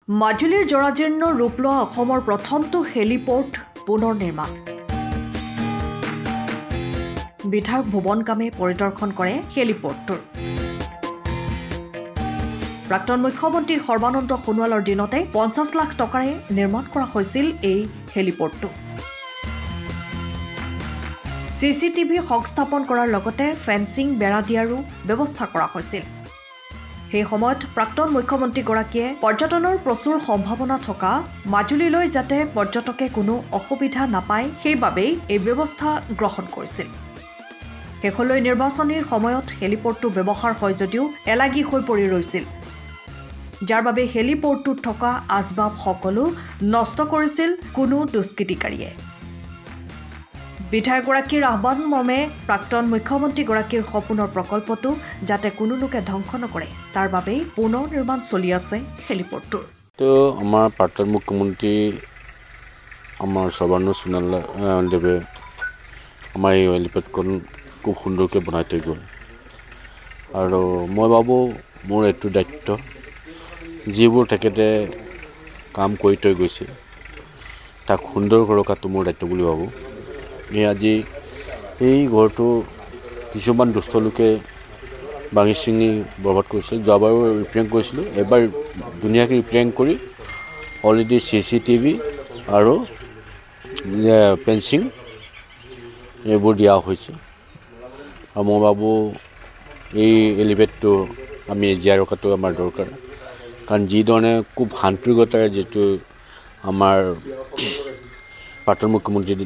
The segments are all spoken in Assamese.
মাজুলীৰ জৰাজীৰ্ণ ৰূপ লোৱা অসমৰ প্ৰথমটো হেলিপোৰ্ট পুনৰ নিৰ্মাণ। বিধায়ক ভুৱন কামে পৰিদৰ্শন কৰে হেলিপোৰ্টটোৰ। প্ৰাক্তন মুখ্যমন্ত্ৰী সৰ্বানন্দ সোণোৱালৰ দিনতে 50 লাখ টকাৰে নিৰ্মাণ কৰা হৈছিল এই হেলিপোৰ্টটো। চিচিটিভি সংস্থাপন কৰাৰ লগতে ফেন্সিং বেৰা দিয়াৰো ব্যৱস্থা কৰা হৈছিল। সেই সময়ত প্ৰাক্তন মুখ্যমন্ত্ৰীগৰাকীয়ে পৰ্যটনৰ প্ৰচুৰ সম্ভাৱনা থকা মাজুলীলৈ যাতে পৰ্যটকে কোনো অসুবিধা নাপায় সেইবাবেই এই ব্যৱস্থা গ্ৰহণ কৰিছিল। শেষলৈ নিৰ্বাচনীৰ সময়ত হেলিপোৰ্টটো ব্যৱহাৰ হয় যদিও এলাগী হৈ পৰি ৰৈছিল, যাৰ বাবে হেলিপোৰ্টটোত থকা আচবাব সকলো নষ্ট কৰিছিল কোনো দুষ্কৃতিকাৰীয়ে। বিধায়কগৰাকীৰ আহ্বান মৰ্মে প্ৰাক্তন মুখ্যমন্ত্ৰীগৰাকীৰ সপোনৰ প্ৰকল্পটো যাতে কোনো লোকে ধ্বংস নকৰে তাৰ বাবেই পুনৰ নিৰ্মাণ চলি আছে হেলিপোৰ্টটোৰ। তো আমাৰ প্ৰাক্তন মুখ্যমন্ত্ৰী আমাৰ সৰ্বানন্দ সোণোৱালদেৱে আমাৰ এই হেলিপেডখন খুব সুন্দৰকৈ বনাই থৈ গ'ল, আৰু মই ভাবোঁ মোৰ এইটো দায়িত্ব, যিবোৰ তেখেতে কাম কৰি থৈ গৈছে তাক সুন্দৰ কৰি ৰখাটো মোৰ দায়িত্ব বুলি ভাবোঁ। আজি এই ঘৰটো কিছুমান দুষ্ট লোকে ভাঙি চিঙি বৰবাদ কৰিছিল। যোৱাবাৰো ৰিপেয়াৰিং কৰিছিলোঁ, এবাৰ ধুনীয়াকৈ ৰিপেয়াৰিং কৰি অলৰেডি চিচিটিভি আৰু ফেন্সিং এইবোৰ দিয়া হৈছে। আৰু মই ভাবোঁ এই এলিভেটটো আমি জীয়াই ৰখাটো আমাৰ দৰকাৰ, কাৰণ যিধৰণে খুব আন্তৰিকতাৰে যিটো আমাৰ প্ৰাক্তন মুখ্যমন্ত্ৰী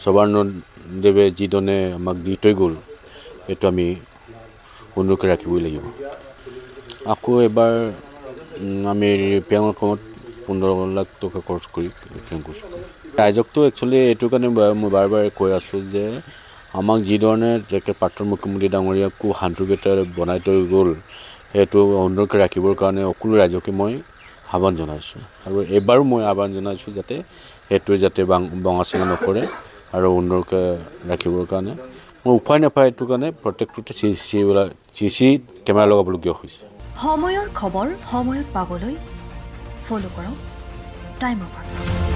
সৰ্বানন্দদেৱে যিধৰণে আমাক দি থৈ গ'ল সেইটো আমি সুন্দৰকৈ ৰাখিবই লাগিব। আকৌ এবাৰ আমি ৰিপেয়াৰিঙৰ কামত 15 লাখ টকা খৰচ কৰি ৰিপেয়াৰিং কৰিছোঁ। ৰাইজকতো একচুৱেলি এইটো কাৰণে মই বাৰে বাৰে কৈ আছোঁ যে আমাক যিধৰণে প্ৰাক্তন মুখ্যমন্ত্ৰী ডাঙৰীয়া খুব আন্তৰিকতাৰে বনাই থৈ গ'ল সেইটো সুন্দৰকৈ ৰাখিবৰ কাৰণে সকলো ৰাইজকে মই আহ্বান জনাইছোঁ, আৰু এইবাৰো মই আহ্বান জনাইছোঁ যাতে সেইটো যাতে ভঙা চিঙা নকৰে আৰু সুন্দৰকৈ ৰাখিবৰ কাৰণে মই উপায় নাপায় এইটো কাৰণে প্ৰত্যেকটোতে চিচি কেমেৰা লগাবলগীয়া হৈছে। সময়ৰ খবৰ সময়ত পাবলৈ ফ'ল' কৰক টাইম অফ আছাম।